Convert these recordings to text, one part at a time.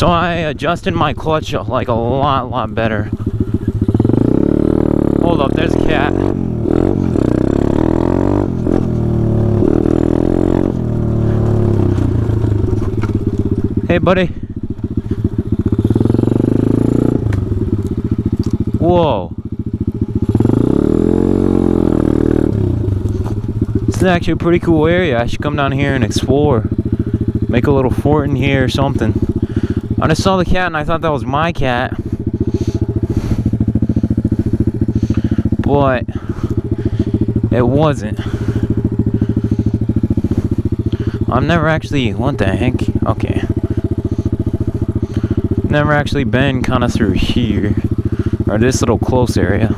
So I adjusted my clutch like a lot better. Hold up, there's a cat. Hey buddy. Whoa. This is actually a pretty cool area. I should come down here and explore. Make a little fort in here or something. I just saw the cat and I thought that was my cat. But it wasn't. I've never actually, what the heck? Okay. Never actually been kind of through here. Or this little close area.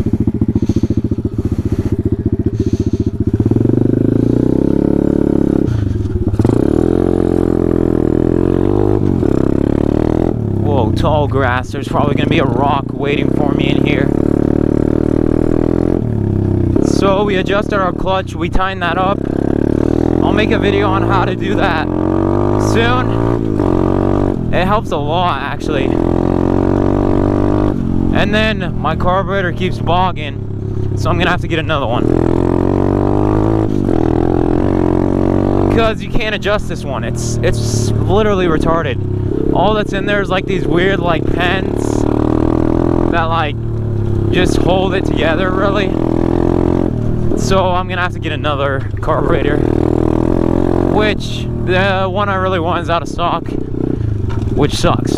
Whoa, tall grass. There's probably going to be a rock waiting for me in here. So we adjusted our clutch. We tightened that up. I'll make a video on how to do that soon. It helps a lot, actually. And then my carburetor keeps bogging, so I'm gonna have to get another one. Because you can't adjust this one. It's literally retarded. All that's in there is like these weird like pens that like just hold it together, really. So I'm gonna have to get another carburetor, which the one I really want is out of stock, which sucks.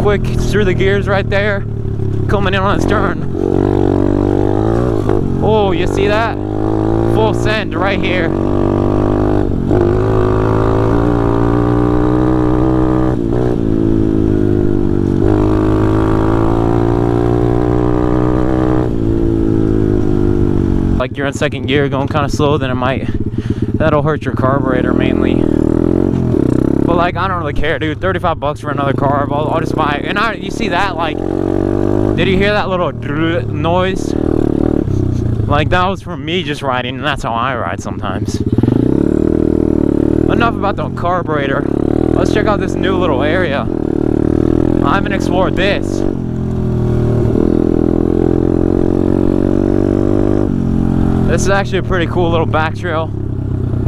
Quick through the gears right there, coming in on its turn. Oh, you see that? Full send right here. Like you're in second gear going kind of slow, then that'll hurt your carburetor mainly. But like, I don't really care, dude. 35 bucks for another carb, I'll just buy it. And you see that, like, did you hear that little noise? Like, that was from me just riding, and that's how I ride sometimes. Enough about the carburetor. Let's check out this new little area. I haven't explored this. This is actually a pretty cool little back trail.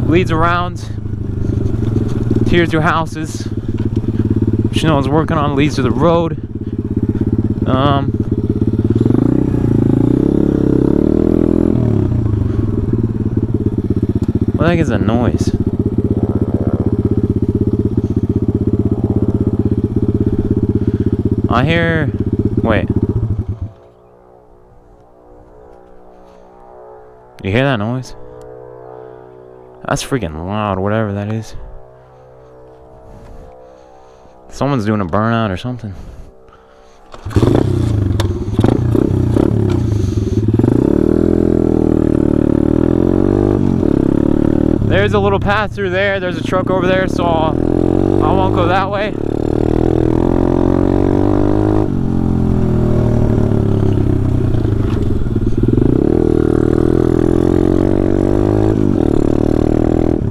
Leads around. Here's your houses, which no one's working on, leads to the road. What the heck is that noise? I hear, wait. You hear that noise? That's freaking loud, whatever that is. Someone's doing a burnout or something. There's a little path through there. There's a truck over there, so I won't go that way.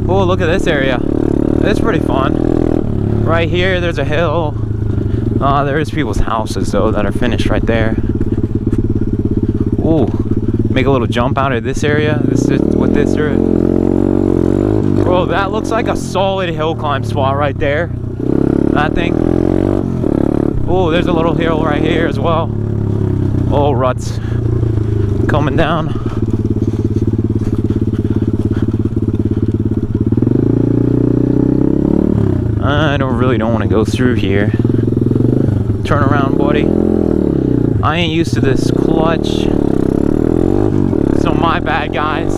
Oh, look at this area. It's pretty fun. Right here, there's a hill. There's people's houses, though, that are finished right there. Ooh, make a little jump out of this area. This is what this is. Bro, that looks like a solid hill climb spot right there. That thing. Oh, there's a little hill right here as well. Oh, ruts coming down. I really don't want to go through here. Turn around, buddy. I ain't used to this clutch, so my bad, guys.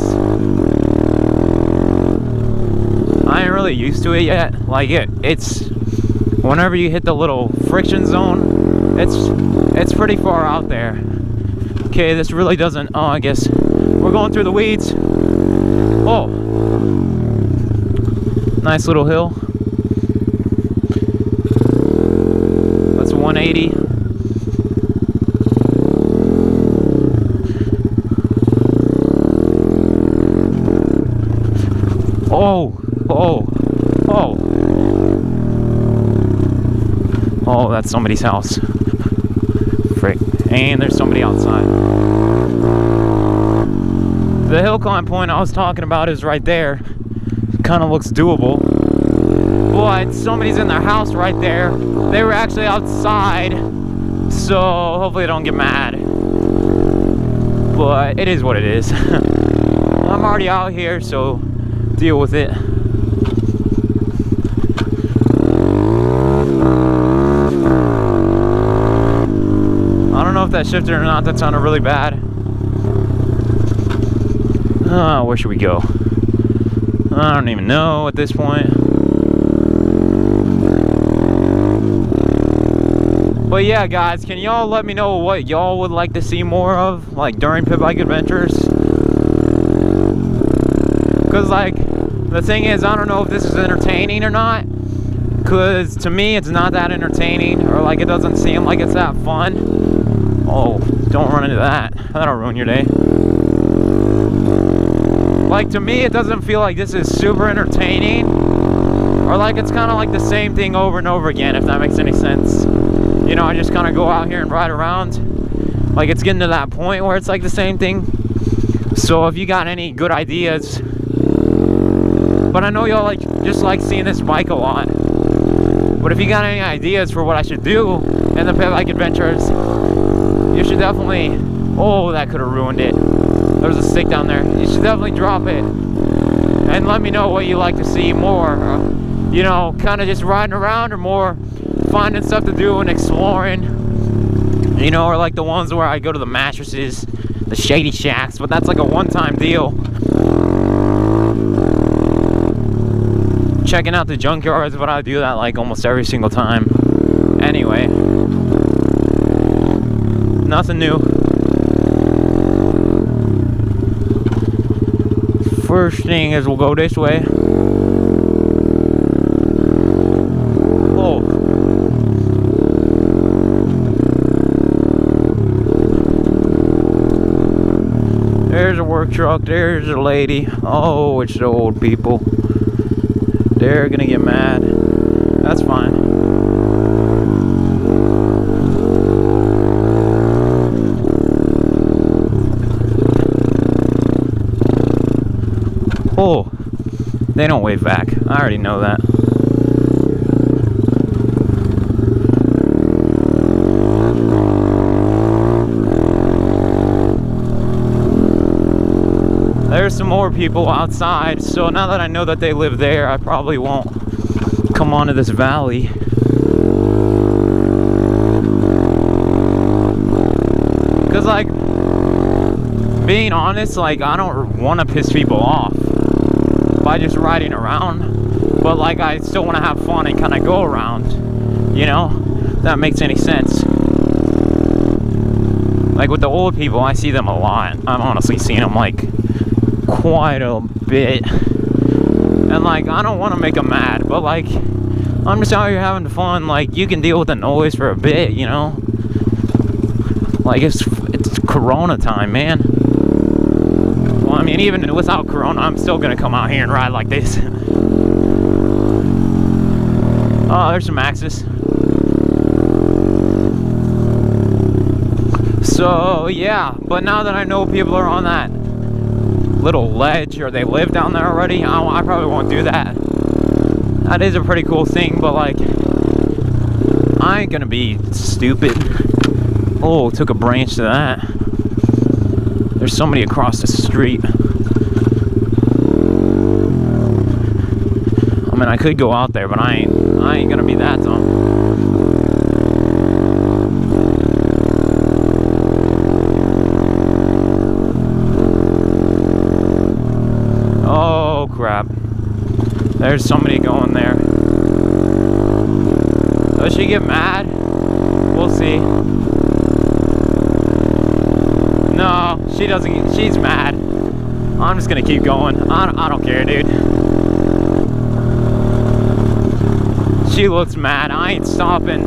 I ain't really used to it yet. Like it's whenever you hit the little friction zone, it's pretty far out there. Okay, this really doesn't. Oh, I guess we're going through the weeds. Oh, nice little hill. 180. Oh, oh, oh. Oh, that's somebody's house. Frick. And there's somebody outside. The hill climb point I was talking about is right there. Kind of looks doable. But somebody's in their house right there. They were actually outside. So hopefully they don't get mad. But it is what it is. I'm already out here, so deal with it. I don't know if that shifted or not. That sounded really bad. Where should we go? I don't even know at this point. But yeah, guys, can y'all let me know what y'all would like to see more of, like, during Pitbike Adventures? Because, like, the thing is, I don't know if this is entertaining or not. Because to me, it's not that entertaining, or like it doesn't seem like it's that fun. Oh, don't run into that. That'll ruin your day. Like, to me, it doesn't feel like this is super entertaining, or like it's kind of like the same thing over and over again, if that makes any sense. You know, I just kind of go out here and ride around. Like, it's getting to that point where it's like the same thing. So if you got any good ideas, but I know y'all like just like seeing this bike a lot. But if you got any ideas for what I should do in the Pitbike Adventures, you should definitely... Oh, that could have ruined it. There's a stick down there. You should definitely drop it. And let me know what you like to see more. You know, kind of just riding around, or more finding stuff to do and exploring. You know, or like the ones where I go to the mattresses, the shady shacks, but that's like a one-time deal. Checking out the junkyards, but I do that like almost every single time. Anyway, nothing new. First thing is we'll go this way. Oh. There's a work truck, there's a lady. Oh, it's the old people. They're gonna get mad. That's fine. Oh, they don't wave back. I already know that. There's some more people outside, so now that I know that they live there, I probably won't come onto this valley. Because, like, being honest, like, I don't want to piss people off by just riding around, but like, I still want to have fun and kind of go around, you know, if that makes any sense. Like with the old people, I see them a lot. I'm honestly seeing them like quite a bit, and like, I don't want to make them mad, but like, I'm just out here having fun. Like, you can deal with the noise for a bit, you know, like it's Corona time, man. Well, I mean, even without Corona, I'm still gonna come out here and ride like this. Oh, there's some axes. So yeah, but now that I know people are on that little ledge, or they live down there already, I probably won't do that. That is a pretty cool thing, but like, I ain't gonna be stupid. Oh, took a branch to that. There's somebody across the street. I mean, I could go out there, but I ain't gonna be that dumb. Oh crap. There's somebody going there. Does she get mad? We'll see. No, she doesn't. She's mad. I'm just gonna keep going. I don't care, dude. She looks mad. I ain't stopping.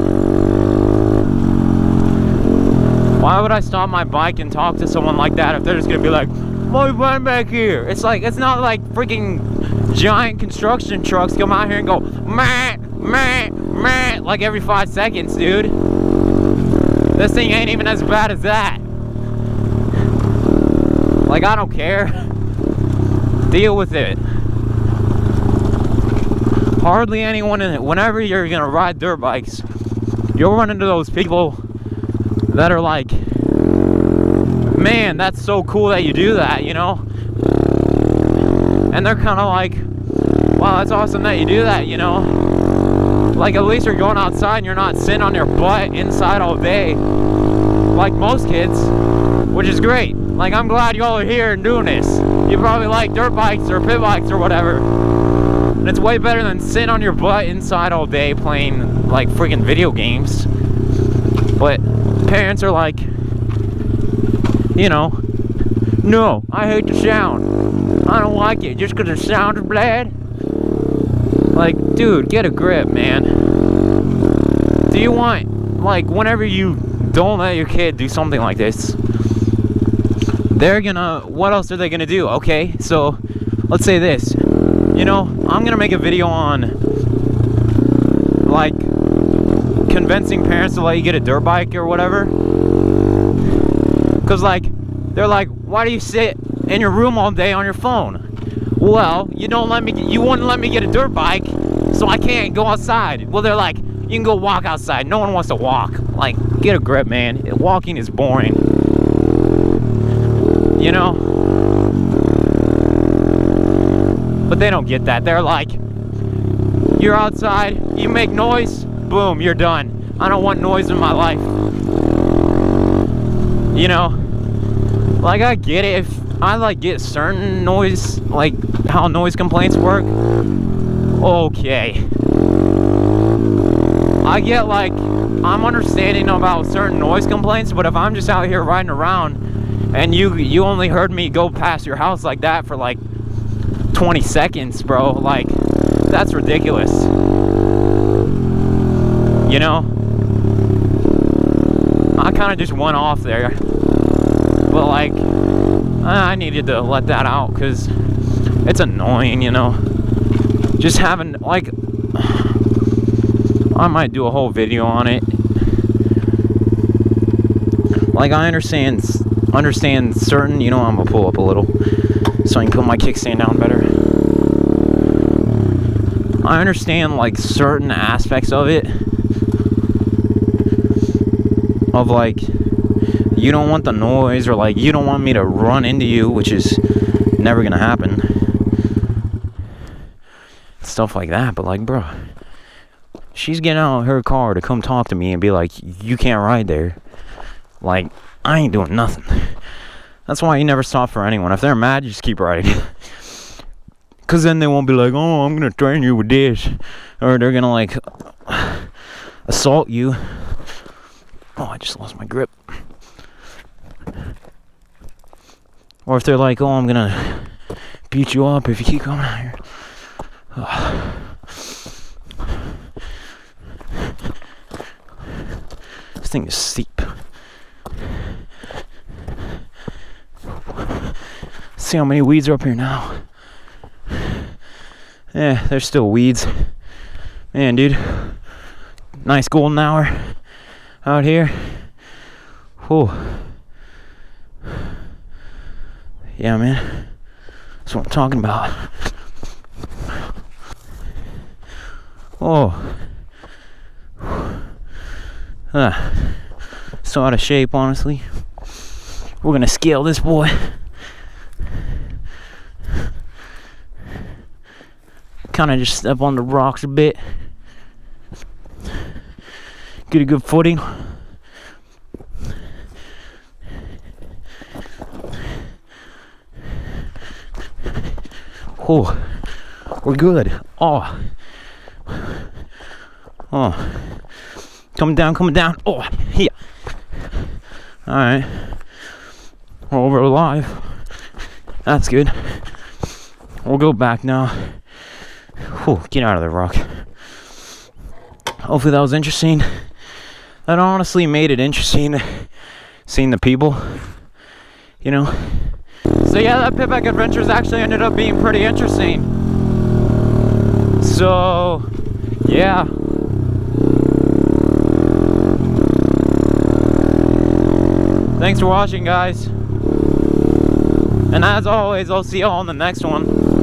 Why would I stop my bike and talk to someone like that if they're just gonna be like, my friend back here. It's like, it's not like freaking giant construction trucks come out here and go, meh, meh, meh, like every 5 seconds, dude. This thing ain't even as bad as that. Like, I don't care. Deal with it. Hardly anyone in it. Whenever you're gonna ride dirt bikes, you'll run into those people that are like, man, that's so cool that you do that, you know? And they're kind of like, wow, that's awesome that you do that, you know? Like, at least you're going outside and you're not sitting on your butt inside all day like most kids, which is great. Like, I'm glad y'all are here and doing this. You probably like dirt bikes or pit bikes or whatever. And it's way better than sitting on your butt inside all day playing like freaking video games. But parents are like, you know, no, I hate the sound. I don't like it just because the sound is bad. Like, dude, get a grip, man. Do you want, like, whenever you don't let your kid do something like this, they're gonna, what else are they gonna do? Okay, so let's say this, you know, I'm gonna make a video on like convincing parents to let you get a dirt bike or whatever, because like they're like, why do you sit in your room all day on your phone? Well, you wouldn't let me get a dirt bike, so I can't go outside. Well, they're like, you can go walk outside. No one wants to walk. Like, get a grip, man. Walking is boring. You know? But they don't get that. They're like, you're outside, you make noise, boom, you're done. I don't want noise in my life. You know? Like, I get it. If I like get certain noise, like how noise complaints work, okay. I get, like, I'm understanding about certain noise complaints, but if I'm just out here riding around and you only heard me go past your house like that for like 20 seconds, bro, like, that's ridiculous. You know? I kind of just went off there, but like, I needed to let that out because it's annoying, you know? Just having, like, I might do a whole video on it. Like, I understand certain, you know, I'm gonna pull up a little so I can put my kickstand down better. I understand, like, certain aspects of it, of like, you don't want the noise, or like, you don't want me to run into you, which is never gonna happen. Stuff like that, but like, bro, she's getting out of her car to come talk to me and be like, you can't ride there. Like, I ain't doing nothing. That's why you never stop for anyone. If they're mad, you just keep riding. Because then they won't be like, oh, I'm going to train you with this. Or they're going to, like, assault you. Oh, I just lost my grip. Or if they're like, oh, I'm going to beat you up if you keep coming out here. This thing is steep. See how many weeds are up here now. Yeah, there's still weeds. Man, dude, nice golden hour out here. Whew. Yeah, man, that's what I'm talking about. Oh, so out of shape, honestly. We're gonna scale this boy. Kind of just step on the rocks a bit. Get a good footing. Oh, we're good. Oh. Oh. Coming down. Oh, here. Alright. We're alive. That's good. We'll go back now. Whew, get out of the rock. Hopefully that was interesting. That honestly made it interesting seeing the people, you know. So yeah, that pit bike adventures actually ended up being pretty interesting. So yeah. Thanks for watching, guys. And as always, I'll see y'all on the next one.